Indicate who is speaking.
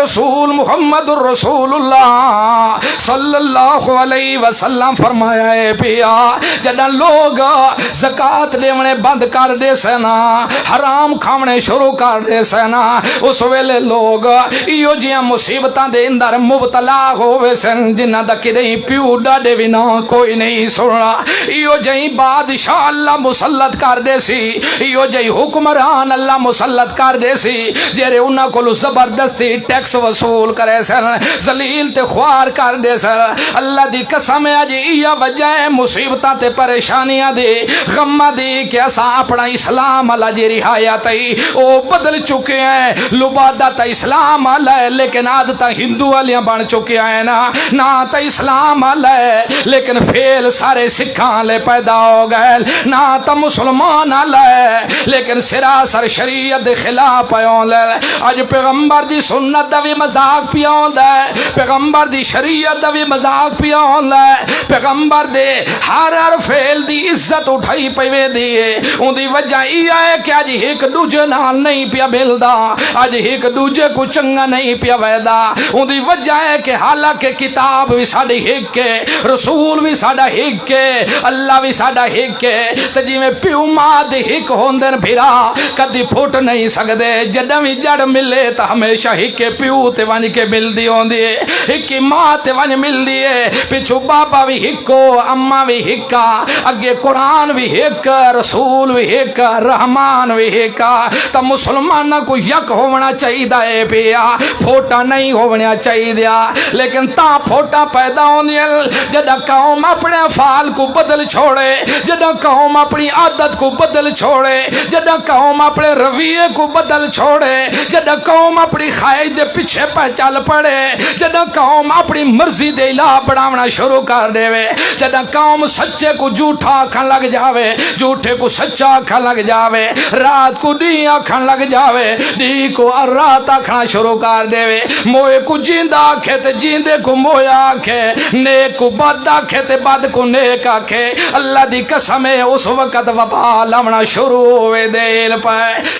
Speaker 1: رسول محمد الرسول اللہ صلی اللہ علیہ وسلم فرمایا ہے پیا جدہ لوگ زکات دیونے بند کر دے سینا حرام کھاونے شروع کر دے سینا اس ویلے لوگ ایو جیاں مصیبتاں دے اندر مبتلا ہوئے سن جنہ دا کدیں پیو ڈاڈے بھی نہ کوئی نہیں سننا ایو جہی بادشاہ اللہ مسلط کر دے سی ایو جہی حکمران اللہ مسلط کر دے سی جیرے انہاں کو زبردستی ٹیکس وصول کرے سن ذلیل تے خوار کر دے سن اللہ دی قسم ہے جی یہ وجہ ہے مصیبتاں تے پریشانیاں دی غمہ دی کہ اسا اپنا اسلام اللہ جی رہایت او بدل چکے ہیں لبادہ تا اسلام اللہ ہے لیکن عادتہ ہندو والیاں بن چکے ہیں نہ تا اسلام اللہ ہے لیکن فیل سارے سکھاں لے پیدا ہو گئے نہ تا مسلمان اللہ ہے لیکن سراسر شریعت دے خلاف پیون لے اج پیغمبر دی سنت دا بھی مذاق پیون دے پیغمبر دی شریعت دا بھی مذاق پیون لے پیغمبر دے ہر فیل دی عزت اٹھائی پیوے دیئے ان دی وجہ یہ ہے کہ آج ایک دوجے نال نہیں پیا ملدا آج ایک دوجے کو چنگا نہیں پیا ویدا ان دی وجہ ہے کہ حالانکہ کتاب بھی ساڑی ہک کے رسول بھی ساڑا ہک کے اللہ بھی ساڑا ہک کے تجی میں پیو ماں دی ہک ہوندن پھرا کدی پھوٹ نہیں سکدے جڑا بھی جڑ ملے تا ہمیشہ ہک کے پیو تے وانی کے مل دی ہوندی ہے ہک کی ماں تے وانی مل دی ہے پچھو بابا بھی ہکو اماں بھی ہکا اگے قرآن بھی ہک رسول بھی ہک رحمان بھی ہکا تا مسلمانہ کو یک ہونا چاہی دائے پیا پھوٹا نہیں ہونا چاہی دیا لیکن تا پھوٹا پیدا ہوندی ہے جدہ قوم اپنے افعال کو بدل چھوڑے جدہ قوم اپنی عادت کو بدل چھوڑے جدہ قوم اپنے رویے کو بدل چھوڑے جدہ قوم اپنی خواہش دے پیچھے پہ چل پڑے جدہ قوم اپنی مرضی دے الہ بڑھاونا شروع کر دے وے جدہ قوم سچے کو جھوٹا آکھن لگ جاوے جھوٹے کو سچا آکھن لگ جاوے رات کو دی آکھن لگ جاوے دی کو رات آکھنا شروع کر دے وے موئے کو جیندہ آکھے تے جیندے کو موئے آکھے نیک کو بد آکھے تے بد کو نیک آکھے اللہ دی قسم ہے اس وقت وبا لمنا شروع ہوئے دل پائے